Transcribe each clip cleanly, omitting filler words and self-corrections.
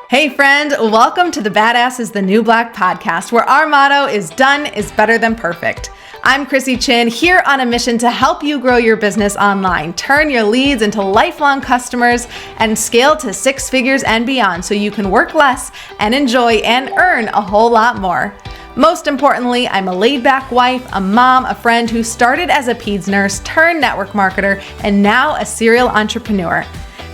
Hey friend, welcome to the Badass is the New Black podcast, where our motto is done is better than perfect. I'm Chrissy Chin, here on a mission to help you grow your business online, turn your leads into lifelong customers, and scale to six figures and beyond so you can work less and enjoy and earn a whole lot more. Most importantly, I'm a laid-back wife, a mom, a friend who started as a peds nurse, turned network marketer, and now a serial entrepreneur.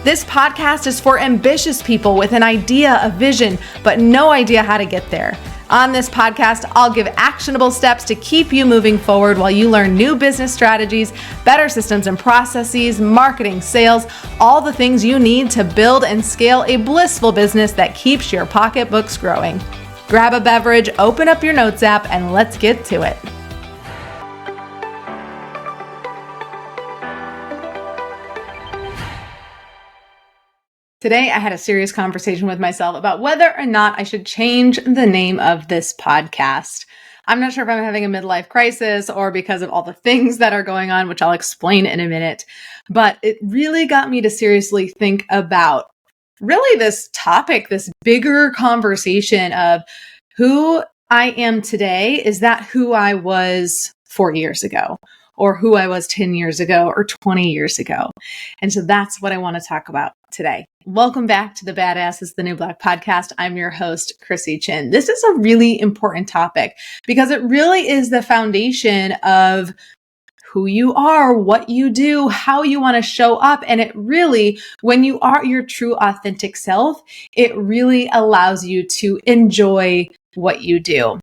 This podcast is for ambitious people with an idea, a vision, but no idea how to get there. On this podcast, I'll give actionable steps to keep you moving forward while you learn new business strategies, better systems and processes, marketing, sales, all the things you need to build and scale a blissful business that keeps your pocketbooks growing. Grab a beverage, open up your notes app, and let's get to it. Today, I had a serious conversation with myself about whether or not I should change the name of this podcast. I'm not sure if I'm having a midlife crisis or because of all the things that are going on, which I'll explain in a minute, but it really got me to seriously think about really this topic, this bigger conversation of who I am today. Is that who I was 4 years ago? Or who I was 10 years ago or 20 years ago. And so that's what I want to talk about today. Welcome back to the Badass is the New Black podcast. I'm your host, Chrissy Chin. This is a really important topic because it really is the foundation of who you are, what you do, how you want to show up. And it really, when you are your true authentic self, it really allows you to enjoy what you do.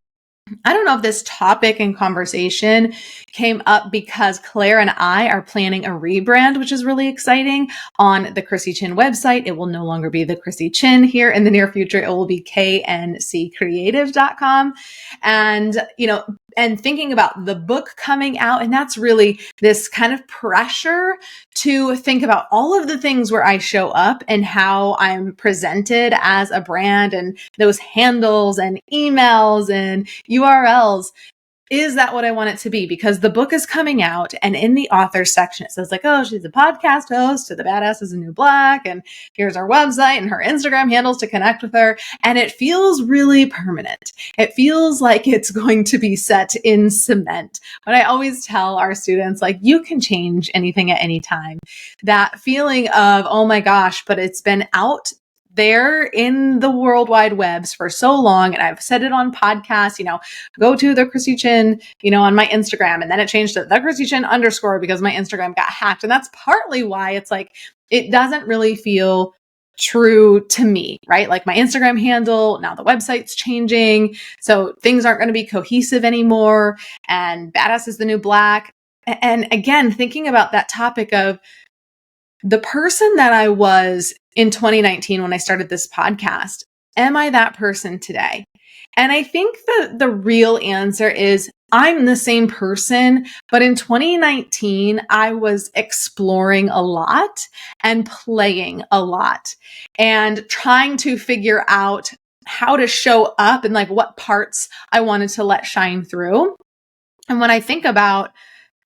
I don't know if this topic and conversation came up because Claire and I are planning a rebrand, which is really exciting, on the Chrissy Chin website. It will no longer be the Chrissy Chin here in the near future. It will be kncreative.com. And, and thinking about the book coming out, and that's really this kind of pressure to think about all of the things where I show up and how I'm presented as a brand and those handles and emails and URLs. Is that what I want it to be? Because the book is coming out, and in the authors section, it says oh, she's a podcast host to the Badass is the New Black, and here's our website and her Instagram handles to connect with her. And it feels really permanent. It feels like it's going to be set in cement. But I always tell our students, you can change anything at any time. That feeling of, oh my gosh, but it's been out there in the World Wide Webs for so long. And I've said it on podcasts, go to the Chrissy Chin, on my Instagram. And then it changed to the Chrissy Chin _ because my Instagram got hacked. And that's partly why it's it doesn't really feel true to me, right? My Instagram handle, now the website's changing. So things aren't going to be cohesive anymore. And Badass is the New Black. And again, thinking about that topic of the person that I was in 2019 when I started this podcast, am I that person today? And I think the real answer is I'm the same person, but in 2019, I was exploring a lot and playing a lot and trying to figure out how to show up and what parts I wanted to let shine through. And when I think about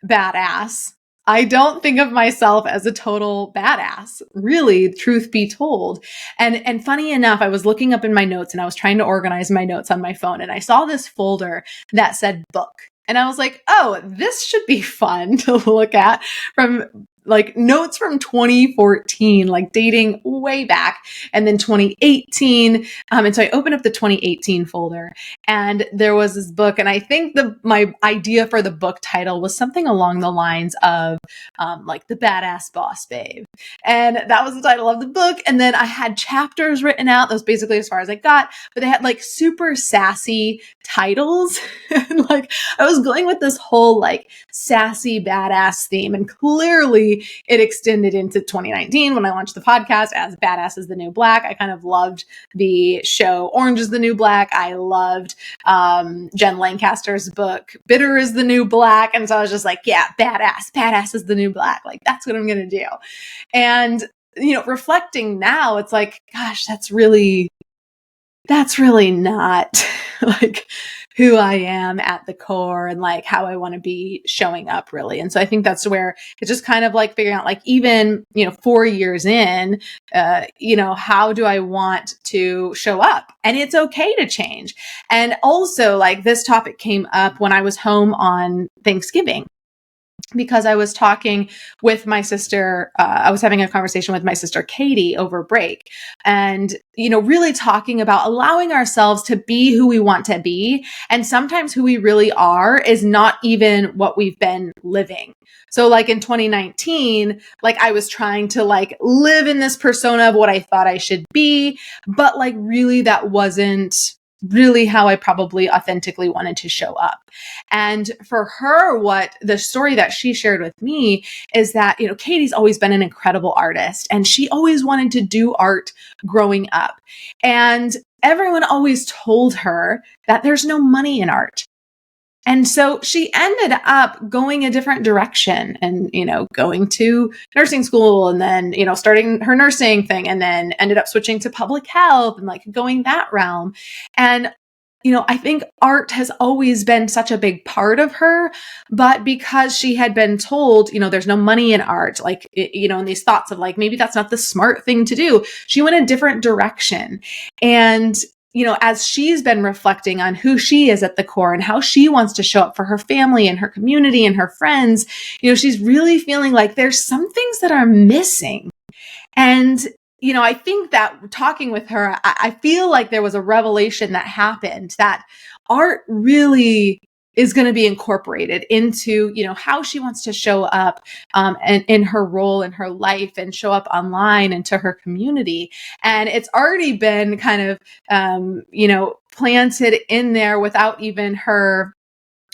badass, I don't think of myself as a total badass, really, truth be told. And funny enough, I was looking up in my notes and I was trying to organize my notes on my phone, and I saw this folder that said book. And I was oh, this should be fun to look at from notes from 2014, dating way back, and then 2018. And so I opened up the 2018 folder, and there was this book. And I think my idea for the book title was something along the lines of the Badass Boss Babe. And that was the title of the book. And then I had chapters written out. That was basically as far as I got, but they had super sassy titles. And I was going with this whole sassy badass theme. And clearly it extended into 2019 when I launched the podcast as Badass is the New Black. I kind of loved the show Orange is the New Black. I loved Jen Lancaster's book Bitter is the New Black. And so I was just yeah, badass is the new black. That's what I'm going to do. And, reflecting now, it's gosh, that's really not who I am at the core and like how I want to be showing up really. And so I think that's where it's just kind of like figuring out like even, 4 years in, how do I want to show up? And it's okay to change. And also like this topic came up when I was home on Thanksgiving, because I was talking with my sister. I was having a conversation with my sister, Katie, over break, and, really talking about allowing ourselves to be who we want to be. And sometimes who we really are is not even what we've been living. So like in 2019, like I was trying to like live in this persona of what I thought I should be, but like really that wasn't really how I probably authentically wanted to show up. And for her, what the story that she shared with me is that, Katie's always been an incredible artist and she always wanted to do art growing up. And everyone always told her that there's no money in art. And so she ended up going a different direction and, going to nursing school and then, starting her nursing thing and then ended up switching to public health and like going that realm. And, I think art has always been such a big part of her, but because she had been told, there's no money in art, like, and these thoughts of like, maybe that's not the smart thing to do, she went a different direction. And as she's been reflecting on who she is at the core and how she wants to show up for her family and her community and her friends, she's really feeling like there's some things that are missing. And, I think that talking with her, I feel like there was a revelation that happened that art really is going to be incorporated into, how she wants to show up and in her role in her life and show up online and to her community. And it's already been kind of, planted in there without even her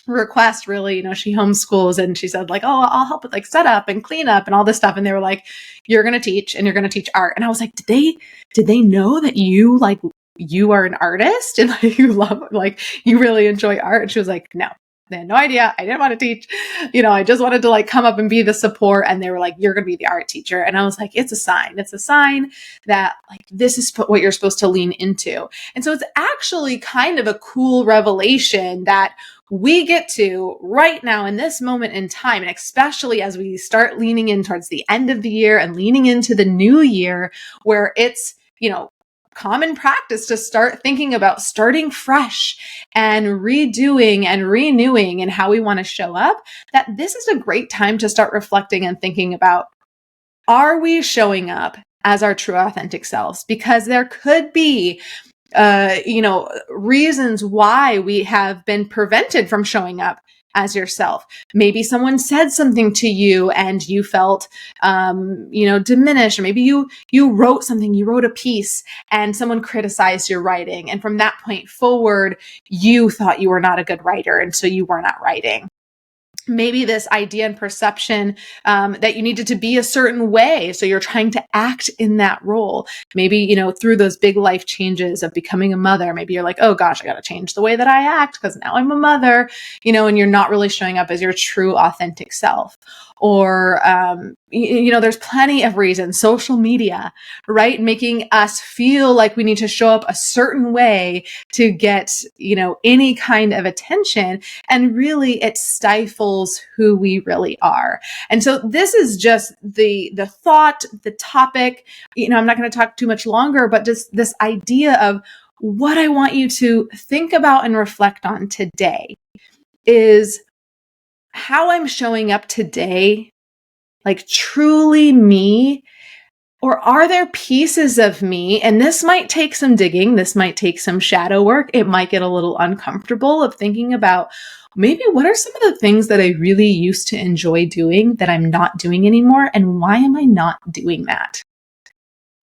request really. She homeschools and she said like, oh, I'll help with like setup and cleanup and all this stuff. And they were like, you're going to teach and you're going to teach art. And I was like, did they know that you are an artist and like you love, like you really enjoy art? And she was like, no, they had no idea. I didn't want to teach. I just wanted to like come up and be the support. And they were like, you're going to be the art teacher. And I was like, it's a sign. It's a sign that like, this is what you're supposed to lean into. And so it's actually kind of a cool revelation that we get to right now in this moment in time. And especially as we start leaning in towards the end of the year and leaning into the new year where it's, common practice to start thinking about starting fresh and redoing and renewing and how we want to show up, that this is a great time to start reflecting and thinking about, are we showing up as our true authentic selves? Because there could be reasons why we have been prevented from showing up as yourself. Maybe someone said something to you and you felt, diminished. Or maybe you wrote something, you wrote a piece and someone criticized your writing. And from that point forward, you thought you were not a good writer. And so you were not writing. Maybe this idea and perception that you needed to be a certain way. So you're trying to act in that role. Maybe, through those big life changes of becoming a mother, maybe you're like, oh gosh, I got to change the way that I act because now I'm a mother, and you're not really showing up as your true authentic self. Or, there's plenty of reasons, social media, right? Making us feel like we need to show up a certain way to get, any kind of attention. And really it stifles who we really are. And so this is just the thought, the topic, I'm not going to talk too much longer, but just this idea of what I want you to think about and reflect on today is how I'm showing up today, like truly me, or are there pieces of me? And this might take some digging. This might take some shadow work. It might get a little uncomfortable of thinking about maybe what are some of the things that I really used to enjoy doing that I'm not doing anymore? And why am I not doing that?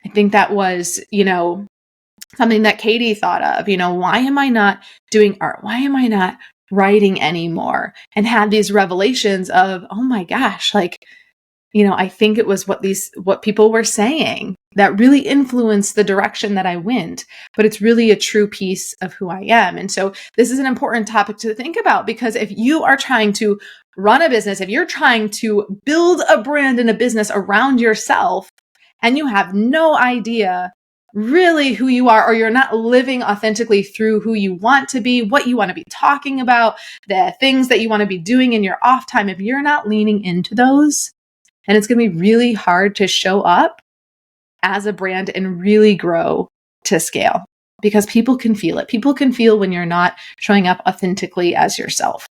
I think that was, something that Katie thought of, why am I not doing art? Why am I not writing anymore? And had these revelations of, oh my gosh, like, I think it was what people were saying that really influenced the direction that I went, but it's really a true piece of who I am. And so this is an important topic to think about, because if you are trying to run a business, if you're trying to build a brand and a business around yourself and you have no idea really who you are, or you're not living authentically through who you want to be, what you want to be talking about, the things that you want to be doing in your off time, if you're not leaning into those, and it's going to be really hard to show up as a brand and really grow to scale, because people can feel it. People can feel when you're not showing up authentically as yourself.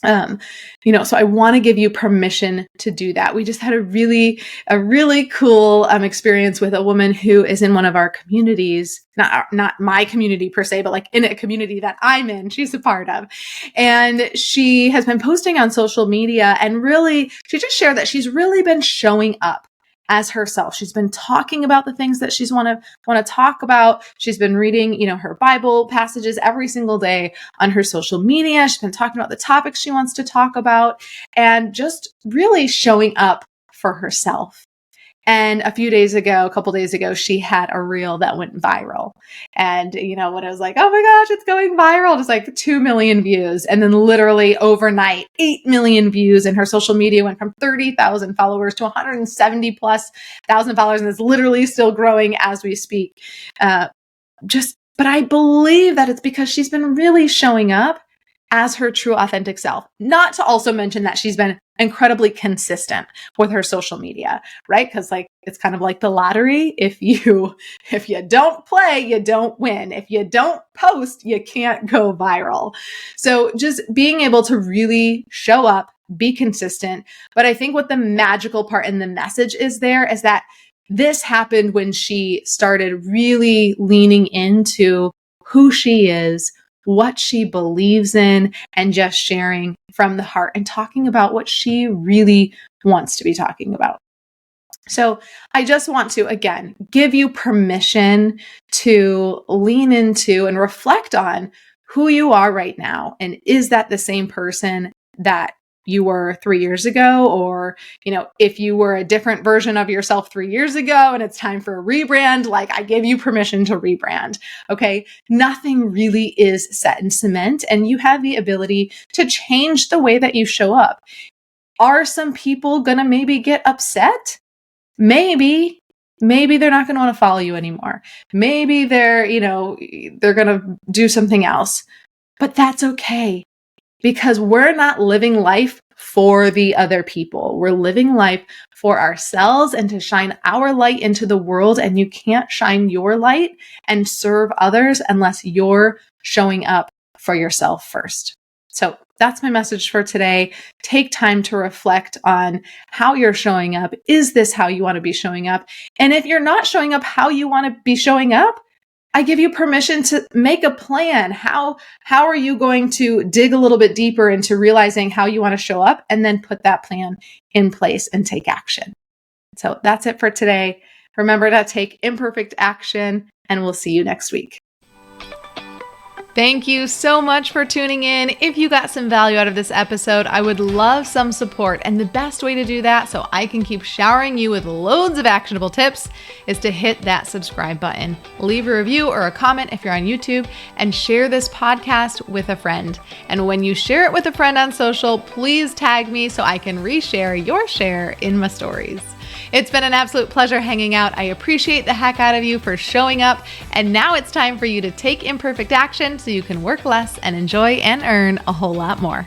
So I want to give you permission to do that. We just had a really cool experience with a woman who is in one of our communities, not my community per se, but like in a community that I'm in, she's a part of. And she has been posting on social media, and really, she just shared that she's really been showing up as herself. She's been talking about the things that she's want to talk about. She's been reading, her Bible passages every single day on her social media. She's been talking about the topics she wants to talk about, and just really showing up for herself. And a couple days ago, she had a reel that went viral. And, when I was like, oh my gosh, it's going viral, just like 2 million views. And then literally overnight, 8 million views. And her social media went from 30,000 followers to 170 plus thousand followers. And it's literally still growing as we speak. But I believe that it's because she's been really showing up as her true authentic self. Not to also mention that she's been incredibly consistent with her social media, right? Because it's kind of like the lottery. If you don't play, you don't win. If you don't post, you can't go viral. So just being able to really show up, be consistent. But I think what the magical part in the message is that this happened when she started really leaning into who she is, what she believes in, and just sharing from the heart and talking about what she really wants to be talking about. So I just want to, again, give you permission to lean into and reflect on who you are right now. And is that the same person that you were 3 years ago? Or, if you were a different version of yourself 3 years ago and it's time for a rebrand, I give you permission to rebrand. Okay. Nothing really is set in cement, and you have the ability to change the way that you show up. Are some people going to maybe get upset? Maybe they're not going to want to follow you anymore. Maybe they're going to do something else, but that's okay. Because we're not living life for the other people. We're living life for ourselves and to shine our light into the world. And you can't shine your light and serve others unless you're showing up for yourself first. So that's my message for today. Take time to reflect on how you're showing up. Is this how you want to be showing up? And if you're not showing up how you want to be showing up, I give you permission to make a plan. How are you going to dig a little bit deeper into realizing how you want to show up, and then put that plan in place and take action? So that's it for today. Remember to take imperfect action, and we'll see you next week. Thank you so much for tuning in. If you got some value out of this episode, I would love some support. And the best way to do that, so I can keep showering you with loads of actionable tips, is to hit that subscribe button. Leave a review or a comment if you're on YouTube, and share this podcast with a friend. And when you share it with a friend on social, please tag me so I can reshare your share in my stories. It's been an absolute pleasure hanging out. I appreciate the heck out of you for showing up. And now it's time for you to take imperfect action so you can work less and enjoy and earn a whole lot more.